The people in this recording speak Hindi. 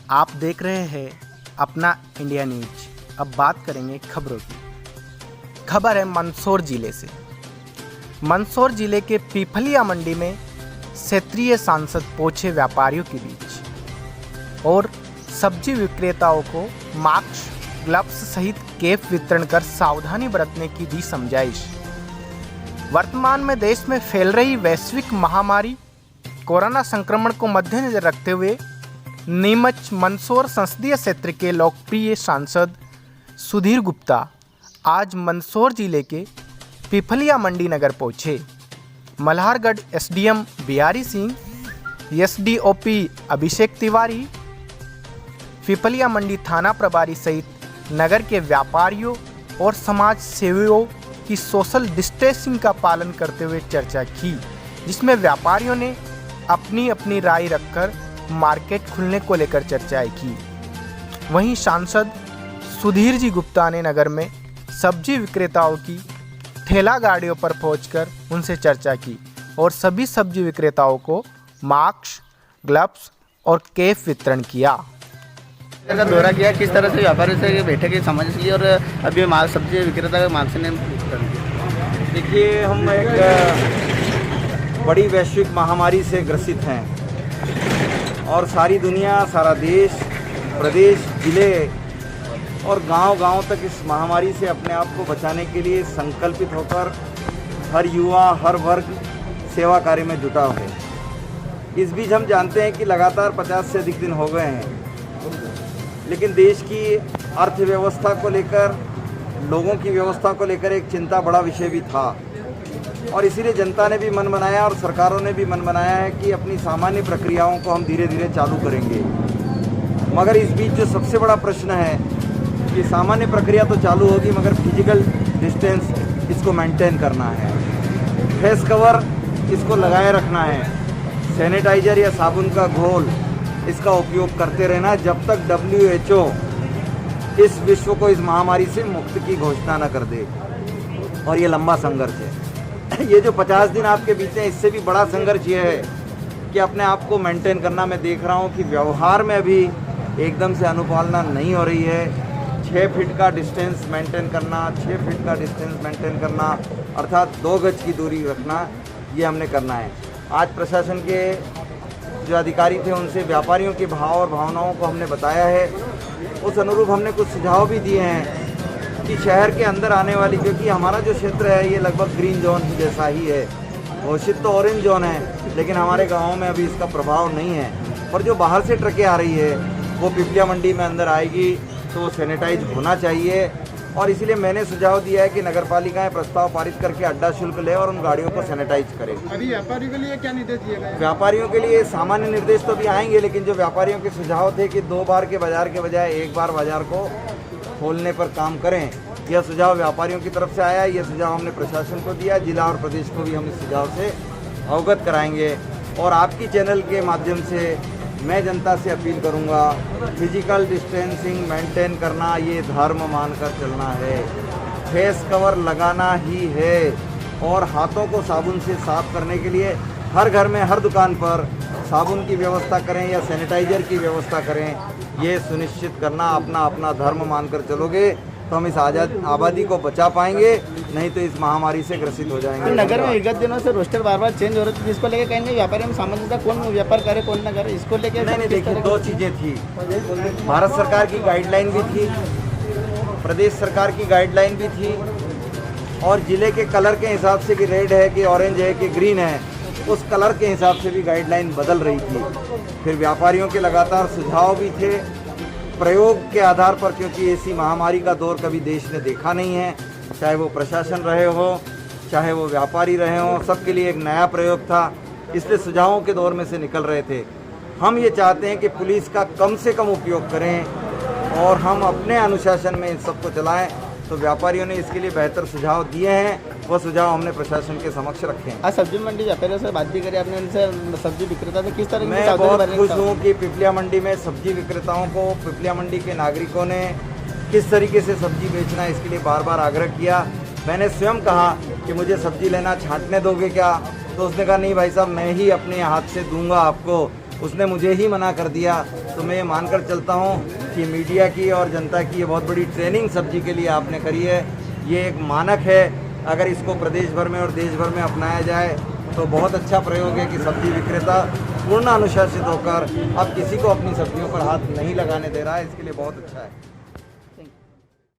आप देख रहे हैं अपना इंडिया न्यूज। अब बात करेंगे खबरों की। खबर है मंदसौर जिले से। मंदसौर जिले के पीपलिया मंडी में क्षेत्रीय सांसद पहुंचे व्यापारियों के बीच और सब्जी विक्रेताओं को मास्क, ग्लव्स सहित कैप वितरण कर सावधानी बरतने की दी समझाइश। वर्तमान में देश में फैल रही वैश्विक महामारी कोरोना संक्रमण को मद्देनजर रखते हुए नीमच मंदसौर संसदीय क्षेत्र के लोकप्रिय सांसद सुधीर गुप्ता आज मंदसौर जिले के पीपलिया मंडी नगर पहुंचे। मल्हारगढ़ एसडीएम बिहारी सिंह, एसडीओपी अभिषेक तिवारी, पीपलिया मंडी थाना प्रभारी सहित नगर के व्यापारियों और समाज सेवियों की सोशल डिस्टेंसिंग का पालन करते हुए चर्चा की, जिसमें व्यापारियों ने अपनी अपनी राय रखकर मार्केट खुलने को लेकर चर्चाएं की। वहीं सांसद सुधीर जी गुप्ता ने नगर में सब्जी विक्रेताओं की ठेला गाड़ियों पर पहुंचकर उनसे चर्चा की और सभी सब्जी विक्रेताओं को मास्क, ग्लव्स और कैप वितरण किया। का दौरा किया, किस तरह से व्यापारियों से बैठक की समझ ली और अभी सब्जी विक्रेता का मास्क ने वितरण किया। देखिए, हम एक बड़ी वैश्विक महामारी से ग्रसित हैं और सारी दुनिया, सारा देश, प्रदेश, जिले और गांव-गांव तक इस महामारी से अपने आप को बचाने के लिए संकल्पित होकर हर युवा, हर वर्ग सेवा कार्य में जुटा है। इस बीच हम जानते हैं कि लगातार 50 से अधिक दिन हो गए हैं, लेकिन देश की अर्थव्यवस्था को लेकर, लोगों की व्यवस्था को लेकर एक चिंता बड़ा विषय भी था और इसीलिए जनता ने भी मन बनाया और सरकारों ने भी मन बनाया है कि अपनी सामान्य प्रक्रियाओं को हम धीरे धीरे चालू करेंगे। मगर इस बीच जो सबसे बड़ा प्रश्न है कि सामान्य प्रक्रिया तो चालू होगी, मगर फिजिकल डिस्टेंस इसको मेंटेन करना है, फेस कवर इसको लगाए रखना है, सैनिटाइजर या साबुन का घोल इसका उपयोग करते रहना जब तक WHO इस विश्व को इस महामारी से मुक्त की घोषणा न कर दे। और ये लंबा संघर्ष है। ये जो 50 दिन आपके बीच है, इससे भी बड़ा संघर्ष ये है कि अपने आप को मेंटेन करना। मैं देख रहा हूँ कि व्यवहार में अभी एकदम से अनुपालना नहीं हो रही है। 6 फीट का डिस्टेंस मेंटेन करना, 6 फीट का डिस्टेंस मेंटेन करना, अर्थात 2 गज की दूरी रखना, ये हमने करना है। आज प्रशासन के जो अधिकारी थे उनसे व्यापारियों के भाव और भावनाओं को हमने बताया है। उस अनुरूप हमने कुछ सुझाव भी दिए हैं कि शहर के अंदर आने वाली, क्योंकि हमारा जो क्षेत्र है ये लगभग ग्रीन जोन जैसा ही है, घोषित तो ऑरेंज जोन है, लेकिन हमारे गाँव में अभी इसका प्रभाव नहीं है। और जो बाहर से ट्रकें आ रही है वो पीपलिया मंडी में अंदर आएगी तो वो सैनिटाइज होना चाहिए। और इसीलिए मैंने सुझाव दिया है कि नगर पालिकाएँ प्रस्ताव पारित करके अड्डा शुल्क ले और उन गाड़ियों को सैनिटाइज करें। अभी व्यापारियों के लिए क्या निर्देश दिए गए? व्यापारियों के लिए सामान्य निर्देश तो भी आएंगे, लेकिन जो व्यापारियों के सुझाव थे कि 2 बार के बाजार के बजाय 1 बार बाजार को खोलने पर काम करें, यह सुझाव व्यापारियों की तरफ से आया। यह सुझाव हमने प्रशासन को दिया, जिला और प्रदेश को भी हम इस सुझाव से अवगत कराएंगे। और आपकी चैनल के माध्यम से मैं जनता से अपील करूंगा, फिजिकल डिस्टेंसिंग मेंटेन करना ये धर्म मानकर चलना है, फेस कवर लगाना ही है और हाथों को साबुन से साफ करने के लिए हर घर में, हर दुकान पर साबुन की व्यवस्था करें या सैनिटाइजर की व्यवस्था करें। ये सुनिश्चित करना अपना अपना धर्म मानकर चलोगे तो हम इस आबादी को बचा पाएंगे, नहीं तो इस महामारी से ग्रसित हो जाएंगे। नगर में विगत दिनों से रोस्टर बार चेंज हो रहे थे, जिसको लेके कहेंगे व्यापारी में सामंजस्य, कौन व्यापार करे कौन न करे, इसको लेके नहीं, देखिए 2 चीज़ें थी। भारत सरकार की गाइडलाइन भी थी, प्रदेश सरकार की गाइडलाइन भी थी और जिले के कलर के हिसाब से कि रेड है कि ऑरेंज है कि ग्रीन है, उस कलर के हिसाब से भी गाइडलाइन बदल रही थी। फिर व्यापारियों के लगातार सुझाव भी थे प्रयोग के आधार पर, क्योंकि ऐसी महामारी का दौर कभी देश ने देखा नहीं है। चाहे वो प्रशासन रहे हो, चाहे वो व्यापारी रहे हो, सबके लिए एक नया प्रयोग था, इसलिए सुझावों के दौर में से निकल रहे थे। हम ये चाहते हैं कि पुलिस का कम से कम उपयोग करें और हम अपने अनुशासन में इन सबको चलाएं। तो व्यापारियों ने इसके लिए बेहतर सुझाव दिए हैं, वो सुझाव हमने प्रशासन के समक्ष रखे हैं। आज सब्जी मंडी व्यापारियों से बात भी करी आपने, उनसे सब्जी विक्रेता से किस तरह की मैं बहुत खुश हूँ कि पीपलिया मंडी में सब्जी विक्रेताओं को, पीपलिया मंडी के नागरिकों ने किस तरीके से सब्जी बेचना है इसके लिए बार बार आग्रह किया। मैंने स्वयं कहा कि मुझे सब्जी लेना छांटने दोगे क्या, तो उसने कहा नहीं भाई साहब, मैं ही अपने हाथ से दूंगा आपको, उसने मुझे ही मना कर दिया। तो मैं ये मानकर चलता हूँ कि मीडिया की और जनता की ये बहुत बड़ी ट्रेनिंग सब्जी के लिए आपने करी है। ये एक मानक है, अगर इसको प्रदेश भर में और देश भर में अपनाया जाए तो बहुत अच्छा प्रयोग है कि सब्जी विक्रेता पूर्ण अनुशासित होकर अब किसी को अपनी सब्जियों पर हाथ नहीं लगाने दे रहा है। इसके लिए बहुत अच्छा है।